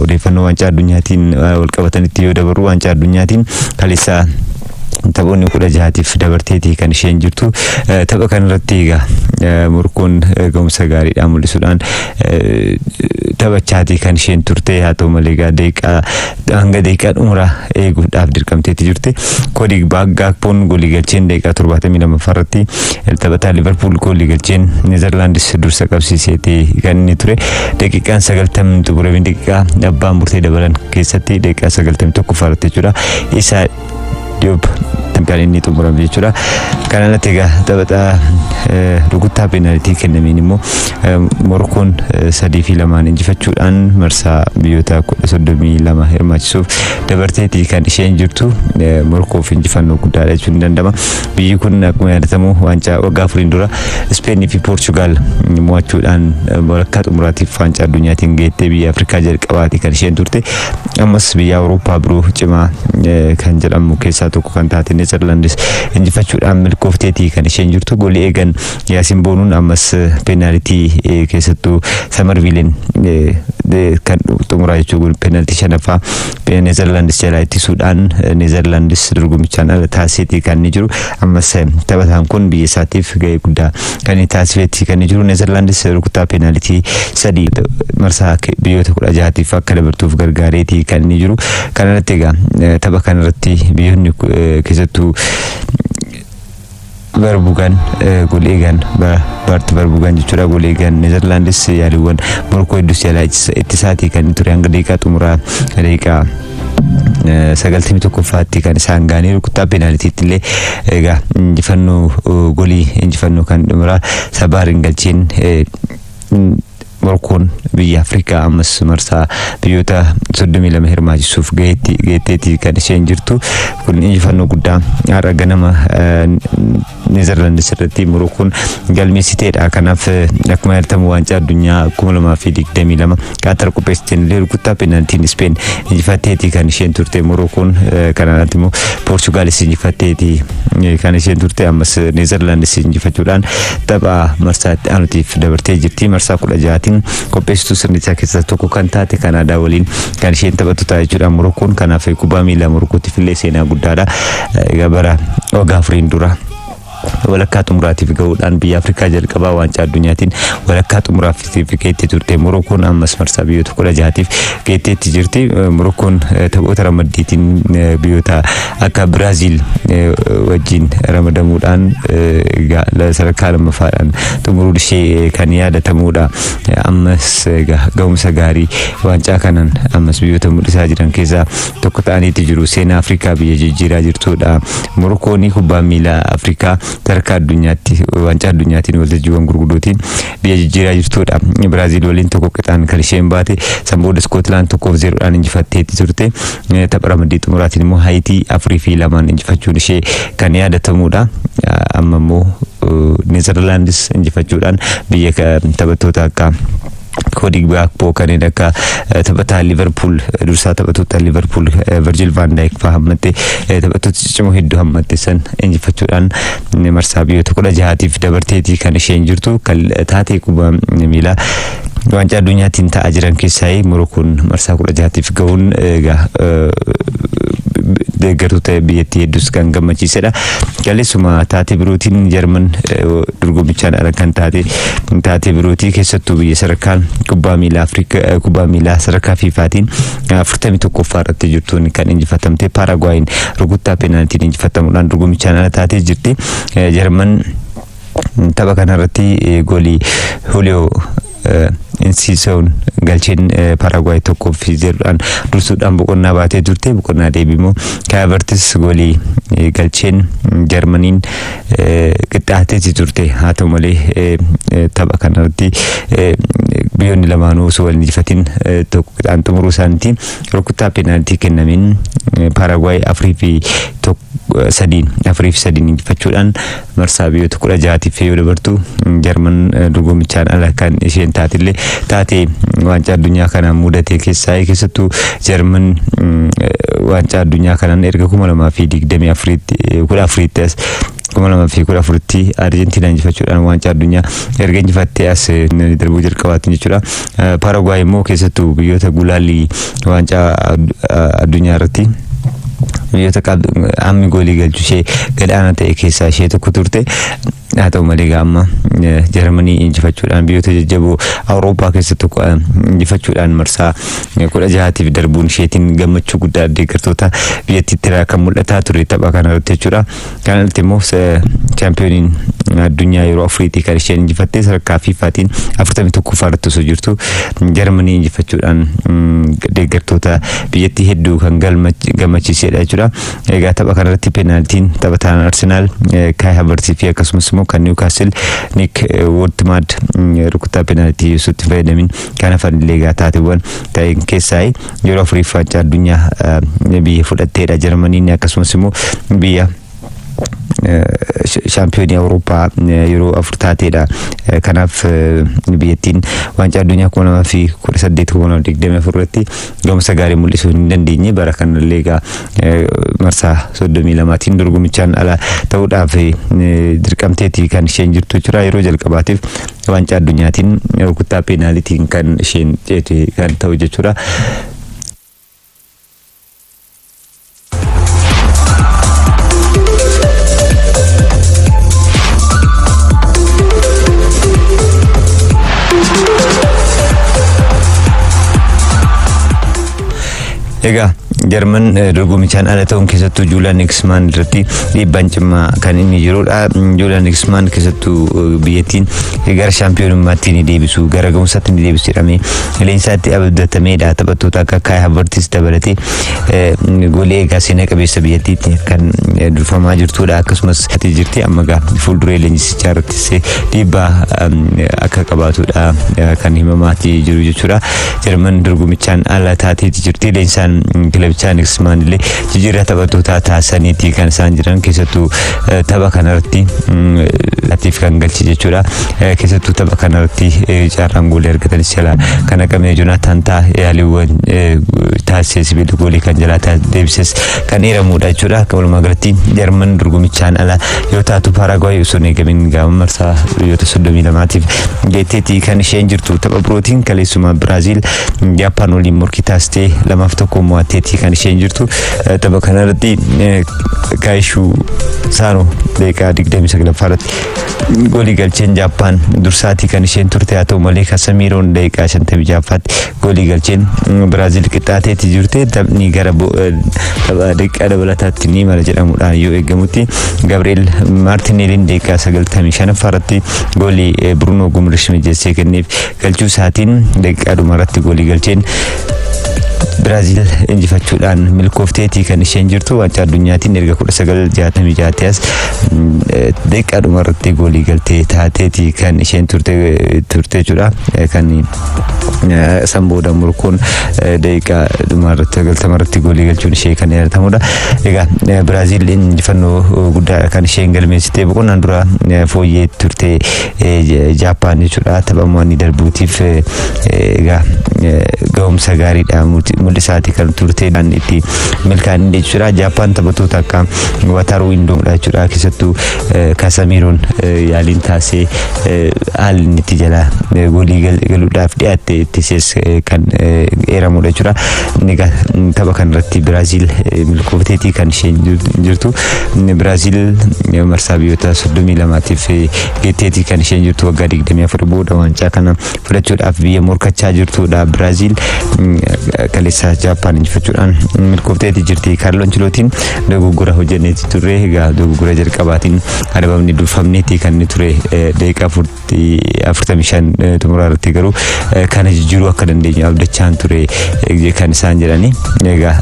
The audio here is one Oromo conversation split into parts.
odeeffannoo waancaa addunyaatiin wal qabatanitti yoo dabaru waancaa addunyaatiin kaleessa taphoonni 16tiif dabarteetii kan isheen jirtu tapha kanarratti egaa Morokkoon ga'umsa gaariidhaan mul'isuudhaan taphachaatii kan isheen turte haa ta'u malee egaa hanga daqiiqaa dhumuraa eeguudhaaf dirqamteetii jirte. Koodi Gakpoon goolii galcheen daqiiqaa 72 irratti taphataa Liverpool goolii galcheen Neezerlaandis dursa qabsiiseetii kan inni ture. Daqiiqaan 90 xumuramee daqiiqaa abbaan murtee dabalan keessatti daqiiqaa 91 irratti jechuudha. Isa Diop kan inni xumurame jechuudha. Kanarratti egaa taphataa rukuttaa penaltii kennameen immoo Morokkoon 3-2 injifachuudhaan marsaa biyyoota 32 hirmaachisuuf dabarteetii kan isheen jirtu. Morokkoof injifannoo guddaadha jechuun ni danda'ama. Biyyi kun akkuma yaadatamu waancaa waggaa 4 dura Ispeenii fi Poorchugaal mo'achuudhaan walakkaa xumuraatiif waancaa addunyaatiin geettee biyya Afrikaa jalqabaati kan isheen turte. Ammas biyya Awurooppaa biroo cimaa kan jedhamu keessaa tokko kan taate Neezerlaandis injifachuudhaan milkoofteetii kan isheen jirtu. Goolii eegan Yaasin Boonuun ammas penaltii keessattuu Samarviileen kan xumuraa jechuun penaltii shanaffaa Neezerlaandis jalaa ittisuudhaan Neezerlaandis dorgommichaan ala taasiseetii kan inni jiru. Ammas taphataan kun biyya isaatiif gahee guddaa kan inni taasiseetii kan inni jiru. Neezerlaandis rukuttaa penaltii 3 marsaa biyyoota 16tiif akka dabartuuf gargaareetii kan inni jiru. Kanarratti egaa tapha kanarratti biyyoonni keessattuu Verbugan goolii eegan Bart Verbugan jechuudha. Goolii eegan Neezerlaandis yaaliiwwan Morokkoo hedduu jalaa ittisaatii kan ture hanga daqiiqaa xumuraa daqiiqaa 91 kan isaan gaanii rukuttaa penaltiitti illee egaa injifannoo goolii injifannoo kan dhumuraa Sabaarin galcheen Morokkoon biyya Afrikaa ammas marsaa biyyoota 32 hirmaachisuuf geetteetii kan isheen jirtu. Kun injifannoo guddaa har'a ganama Neezerlaandis irratti Morokkoon galmeessiteedha. Kanaaf akkuma yaadatamu waancaa addunyaa 2022 Qaatar qopheessiteen illee rukuttaa penaltiin Ispeen injifatteetii kan isheen turte. Morokkoon kanarratti immoo Poorchugaalis injifatteetii kan isheen turte. Ammas Neezerlaandis injifachuudhaan tapha marsaatti aanutiif dabartee jirti. Marsaa 16tiin qopheessituu sirnichaa keessaa tokko kan taate Kanaadaa waliin kan isheen taphattu ta'a jechuudha Morokkoon. Kanaaf kubbaa miilaa Morokkootiif illee seenaa guddaadha. Egaa bara waggaa 4 dura walakkaa xumuraatiif ga'uudhaan biyya Afrikaa jalqabaa waancaa addunyaatiin walakkaa xumuraatiif geettee turte. Morokkoon ammas marsaa biyyoota 16tiif geetteetti jirti. Morokkoon taphoota ramaddiitiin biyyoota akka Biraaziil wajjin ramadamuudhaan sadarkaa lammaffaadhaan xumuruun ishee kan yaadatamudha. Ammas ga'umsa gaarii waancaa kanan ammas biyyoota mul'isaa jiran keessaa tokko ta'aniiti jiru. Seenaa Afrikaa biyya jijjiiraa jirtudha. Morokkoon kubbaa miilaa Afrikaa sadarkaa addunyaatti waancaa addunyaatiin waltajjiiwwan gurguddootiin biyya jijjiiraa jirtudha. Biraaziil waliin tokko qixaan kan isheen baate. Sanbooda Iskootlaand 1-0dhaan injifatteetti turte. Tapha ramaddii xumuraatiin immoo Haayitii 4-2 injifachuun ishee kan yaadatamudha. Amma immoo Neezerlaandis injifachuudhaan biyya taphattoota akka Koodi Gakpoo kanneen akka taphataa Liverpool dursaa taphattoota Liverpool Virgil van Dijk fa'aa hammattee taphattoota ciccimoo hedduu hammatte san injifachuudhaan marsaa biyyoota 16tiif dabarteetii kan isheen jirtu. Taatee kubbaa miilaa waancaa addunyaatiin ta'aa jiran keessaa Morokkoon marsaa 16tiif ga'uun deeggartoota biyyattii hedduus kan gammachiisedha. Kaleessuma taatee birootiin Jarman dorgommichaan ala kan taatee birootii keessattuu biyya sadarkaan kubbaa miilaa sadarkaa fiifaatiin 41ffaa irratti jirtuun kan injifatamte. Paaragwaayin rukuttaa penaltiin injifatamuudhaan dorgommichaan ala taatee jirti. Jarman tapha kanarratti goolii Julio Encisoon galcheen Paaragwaay 1-0dhaan dursuudhaan boqonnaa baatee turte. Boqonnaa deebimoo Kai Havertz goolii galcheen Jarmaniin qixxaateetii turte. Haa ta'u malee tapha kanarratti biyyoonni lamaanuu osoo wal injifatin tokko qixaan xumuruu isaaniitiin rukuttaa penaltii kennameen Paaragwaay 4-1 sadiin Afriif sadiin injifachuudhaan marsaa biyyoota 16tiif yoo dabartu Jarman dorgommichaan ala kan isheen taate waancaa addunyaa kana mudate keessattuu Jarman waancaa addunyaa kanaan erga 2024 kuma lama fi kudha afuritti Argentina injifachuudhaan waancaa addunyaa erga injifattee as darbuu jalqabaatti jechuudha. Paraguay immoo keessattuu biyyoota gulaallii waancaa addunyaa irratti biyyoota hammi goolii galchuu ishee gadaana ta'e keessaa ishee tokko turte. haa ta'u malee amma Jarmanii injifachuudhaan biyyoota jajjaboo Awurooppaa keessatti injifachuudhaan marsaa 16tiif darbuun isheetiin gammachuu guddaa deeggartoota biyyattiitti kan mul'ataa ture tapha kana irratti jechuudha. Kanatti immoo chaampiyooniin addunyaa yeroo Afriitii kan isheen injifattee sadarkaa FIFAtiin 41 irratti osoo jirtu Jarmanii injifachuudhaan deeggartoota biyyattii hedduu kan gammachiisedha jechuudha. Egaa tapha kana irratti penaaltiin taphataan Arsenaal Kai Havertz fi akkasumas kan Newcastle Nick Woodmad rukuttaa penaltii yusutti fayyadamin kan hafan leegaa taateewwan ta'een keessaa yeroo Afriif waancaa addunyaa biyya fudhatteedha Jarmaniin akkasumas immoo biyya chaampiyoonii Awurooppaa yeroo afur taateedha. Kanaaf biyyattiin waancaa addunyaa 2018 irratti gahumsa gaarii mul'isuu hin dandeenye bara kana leegaa marsaa 32tiin dorgommichaan ala ta'uudhaaf dirqamteetii kan isheen jirtu jechuudha. Yeroo jalqabaatiif waancaa addunyaatiin rukuttaa peenaalitiin kan isheen ceete kan ta'u jechuudha. Egaa Jarman dorgommichaan ala ta'uun keessattuu Julian Nagelsmann irratti dhiibbaan cimaa kan inni jirudha. Julian Nagelsmann keessattuu biyyattiin gara shaampiyoonummaatti ni deebisu, gara gahumsaatti ni deebisu jedhamee leensaatti abdatameedha. Taphattoota akka Kai Havertz dabalatee goolii egaa seenaa qabeessa biyyattiitti kan durfamaa jirtudha. Akkasumas jirti amma gaa fuulduree leenjisichaa irrattis dhiibbaa akka qabaatudha kan himamaa jiru jechuudha. Jarman dorgommichaan ala taateetti jirti. Leensaan kilabichaa Nagelsmann illee jijjiirraa taphattoota taasisaniitii kan isaan jiran keessattuu tapha kanarratti latiif kan galche jechuudha. Keessattuu tapha kanarratti carraan goolii argatanis jala kan haqame Jonathan Tah yaaliiwwan taasisee sibiila goolii kan jalaa deebises kan eeramudha jechuudha. Walumaa galatti Jarman dorgommichaan ala yoo taatu Paraguay osoo hin eegamin gama marsaa biyyoota 32tiif geetteetii kan isheen jirtu. Tapha birootiin kaleessuma Biraazil Jaappaan waliin morkii taasistee 2-1 mo'atteetii kan isheen jirtu. Tapha kanarratti Kaayishuu Saano daqiiqaa 29 irratti goolii galcheen Jaappaan dursaatii kan isheen turte. Haa ta'u malee Kasamiroon daqiiqaa 56ffaatti goolii galcheen Biraazil qixxaateetii jirte. Taphni gara daqiiqaa dabalataatti ni mala jedhamuudhaan yoo eegamutti Gabriel Martinelliin daqiiqaa 95 irratti goolii Bruno Gumrish mijeessee kenneef galchuu isaatiin daqiiqaa dhumarratti goolii galcheen Biraazil injifachuudhaan milkoofteetii kan isheen jirtu. Waancaa addunyaatiin erga 1966 as daqiiqaa dhumarratti goolii galtee taateetii kan isheen turte jechuudha. Kan san booda Morokkoon daqiiqaa dhumarratti 90 goolii galchuun ishee kan yaadatamudha. Egaa Biraazil injifannoo guddaa kan isheen galmeessite boqonnaan dura fooyyee turte Jaappaan jechuudha. Taphamoonni darbuutiif egaa gahumsa gaariidha mul'isaati kan turte dhaan itti milkaa'anii jechuudha. Jaappaan taphattoota akka Wataru Indoomdha jechuudha. Keessattuu Kasamiroon yaaliin taasisee haalli itti jala goolii galuudhaaf dhiyaatte ittisees kan eeramudha jechuudha. Egaa tapha kanarratti Biraazil milkoofteetii kan isheen jirtu. Biraazil marsaa biyyoota 32tiif geetteetii kan isheen jirtu. Waggaa 24 booda waancaa kana fudhachuudhaaf biyya morkachaa jirtudha. Biraazil kaleessa Jaappaan injifachuudhaan milkoofteetii jirti. Kaarlo Ancelottiin dogoggora hojjenneeti ture. Egaa dogoggora jalqabaatiin adabamni durfamneetii kan inni ture daqiiqaa 45 xumuraa irratti garuu kana jijjiiruu akka dandeenyu abdachaan ture kan isaan jedhani. Egaa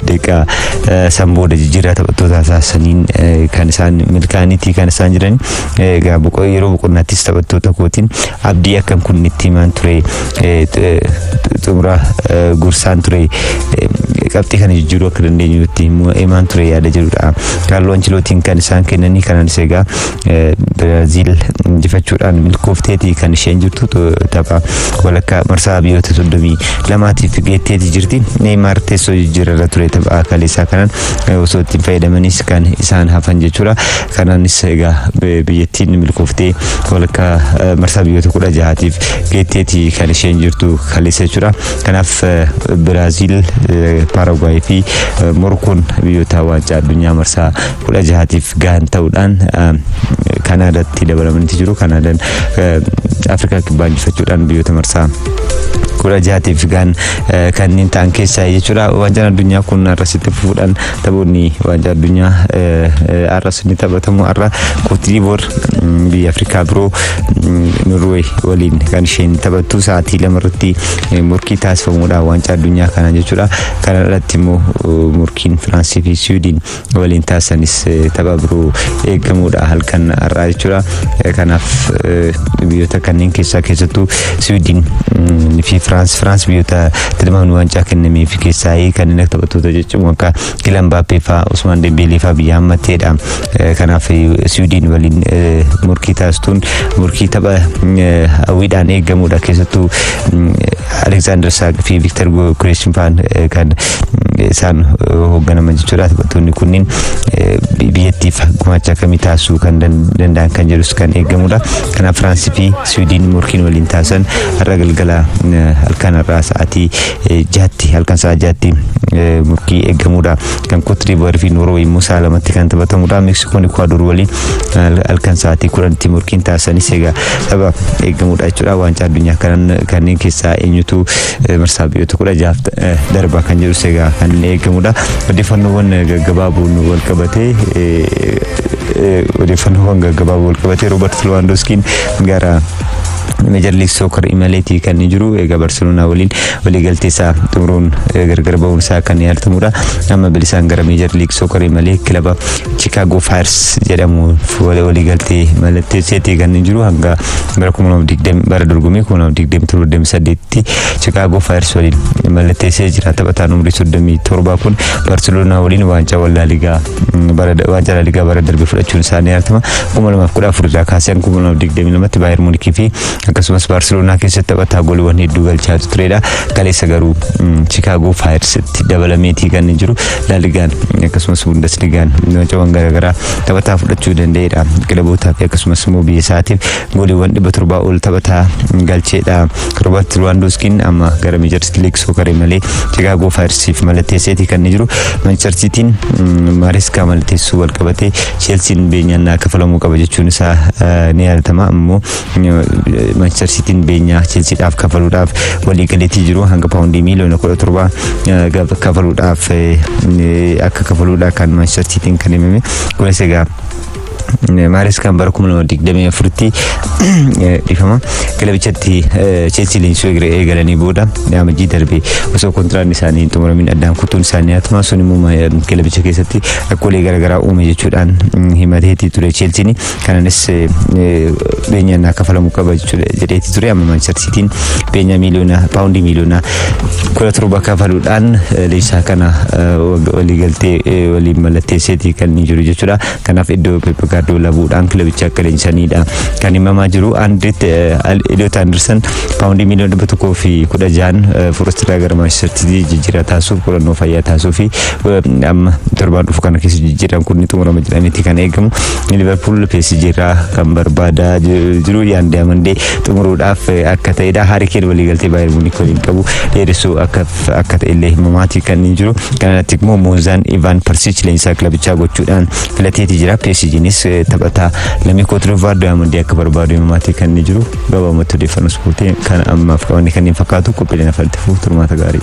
daqiiqaa san booda jijjiirraa taphattoota taasisaniin kan isaan milkaa'aniitii kan isaan jedhani. Egaa yeroo boqonnaattis taphattoota kootiin abdii akkam kun itti himaan ture xumura gursaan ture qabxii kana jijjiiruu akka dandeenyutti imaan ture yaada jirudha. Carlo Ancelottiin kan isaan kennanii kanaan egaa Brazil injifachuudhaan milkoofteeti kan isheen jirtu tapha walakkaa marsaa biyyoota 32tiif geetteeti jirti. Neymar teessoo jijjiirarra ture tapha kaleessaa kanaan osoo ittiin fayyadamanis kan isaan hafan jechuudha. Kanaanis egaa biyyattiin milkooftee walakkaa marsaa biyyoota 16tiif geetteeti kan isheen jirtu kaleessa jechuudha. Kanaaf Brazil, Paraguay fi Moroccoon biyyoota waancaa addunyaa marsaa 16tiif gahan ta'uudhaan Kanaadaatti dabalamanii jiru. Kanaadaan Afrikaa kibbaa injifachuudhaan biyyoota marsaa 16tiif gahan kanneen ta'an keessaa jechuudha. Waancaan addunyaa kun arrasitti fuudhaan taphoonni waancaa addunyaa arras ni taphatamu. Arra Cote d'Ivoire biyya Afrikaa biroo Norway waliin kan isheen taphattu sa'aatii 2 irratti morkii taasifamuudha waancaa addunyaa kana jechuudha. Kana irratti immoo morkiin Firaansii fi Swiidin waliin taasisanis tapha biroo eegamuudha halkan har'aa jechuudha. Kanaaf biyyoota kanneen keessattuu Swiidin fi France biyyoota tilmaamni waancaa kennamee fi keessaa kanneen akka taphattoota jechuun akka Kylian Mbappé fa'aa, Ousmane Dembélé fa'aa biyya hammatteedha. Kanaaf Swiidin waliin morkii taasistuun morkii tapha hawwiidhaan eegamuudha. Keessattuu Alexander Isak fi Victor Gyökeres fa'aa kan isaan hoogganaman jechuudha. Taphattoonni kunniin biyyattiif gumaacha akkamii taasisuu kan danda'an kan jedhus kan eegamuudha. Kanaaf Firaansii fi Swiidin morkiin waliin taasisan har'a galgala halkan har'aa sa'aatii 6tti halkan sa'a 6tti morkii eegamuudha. Kan Cote d'Ivoire fi Norway immoo sa'a 2tti kan taphatamuudha. Meksikoon Ecuador waliin halkan sa'aatii 10tti morkiin taasisanis egaa tapha eegamuudha jechuudha. Waancaa addunyaa kanneen keessaa eenyutu marsaa biyyoota 16 darba kan jedhus egaa kan eegamuudha. Odeeffannoowwan gaggabaaboon wal qabatee Robert Lewandowskiin gara Major League Soccer imaleetii kan jiru. Egaa Barcelona waliin waliigaltee isaa xumuruun gargar ba'uun isaa kan yaadatamudha. Amma bilisaan gara Major League Soccer imalee kilaba Chicago Fires jedhamu waliigaltee mallatteesseetii kan jiru hanga bara 2020 bara dorgommii 2027tti Chicago Fires waliin mallatteessee jira. Taphataan umrii 37 kun Barcelona waliin waancaa La Ligaa bara darbe fudhachuun isaa ni yaadatama. 2014 irraa kaasee 2022tti Bayern Munich fi akkasumas Barcelona keessatti taphataa gooliiwwan hedduu galchaa turedha. Kaleessa garuu Chicago Fires'tti dabalameetii kan jiru. La Ligaan akkasumas Bundesligaan waancaawwan garaagaraa taphataa fudhachuu danda'eedha. Kilabootaa fi akkasumas immoo biyya isaatiif gooliiwwan 700 ol taphataa galcheedha. Robert Lewandowskiin amma gara Major League Soccer malee Chicago Fires'iif mallatteesseetii kan jiru. Manchester City'n Maresca mallatteessuu wal qabatee Chelsea'n beenyaan kafalamuu qaba jechuun isaa ni yaadatama. Ammoo Manchester City'n beenyaa Chelseadhaaf kafaluudhaaf waliigaleetii jiru. Hanga paawundii miliyoona 17 kafaluudhaaf akka kafaluudha kan Manchester City'n kan himame. Kunis egaa Maresca bara 2024tti dhifama kilabichatti Chelsea leenjisuu eegalanii booda amajjii darbe osoo kontiraan isaanii xumuramin addaan kutuun isaanii hatama. Sun immoo kilabicha keessatti rakkoolee garaagaraa uume jechuudhaan himateetii ture Chelsea'n. Kanaanis beenyaan kafalamuu qaba jedheetii ture. Amma Manchester City'n beenyaa paawundii miliyoona 17 kafaluudhaan leenjisaa kana waliigaltee waliin mallatteesseetii kan jiru jechuudha. Kanaaf iddoo Pep Guardiola bu'uudhaan kilabicha akka leenjisanidha kan himamaa jiru. Elliot Anderson paawundii miliyoona 116 Forestiraa gara Manchester City jijjiirraa taasisuuf qorannoo fayyaa taasisuu fi amma torbaan dhufu kana keessa jijjiirraan kun ni xumurama jedhameetii kan eegamu. Liverpool PSG irraa kan barbaadaa jiru Yan Diamandee xumuruudhaaf akka ta'edha. Harry Kane waliigaltee Bayern Munich waliin qabu dheeressuu akka ta'ellee himamaatii kan jiru. Kanatti immoo Moozaan Ivan Persic leenjisaa kilabichaa gochuudhaan filateetii jira. PSG'nis taphataa lammii Cote d'Ivoire Diamandee akka barbaadu himamaatii kan jiru. Gabaabumatti odeeffannoo ispoortii kan ammaaf qabanne kanneen fakkaatu qophiileen afaltifuuf turmaata gaarii.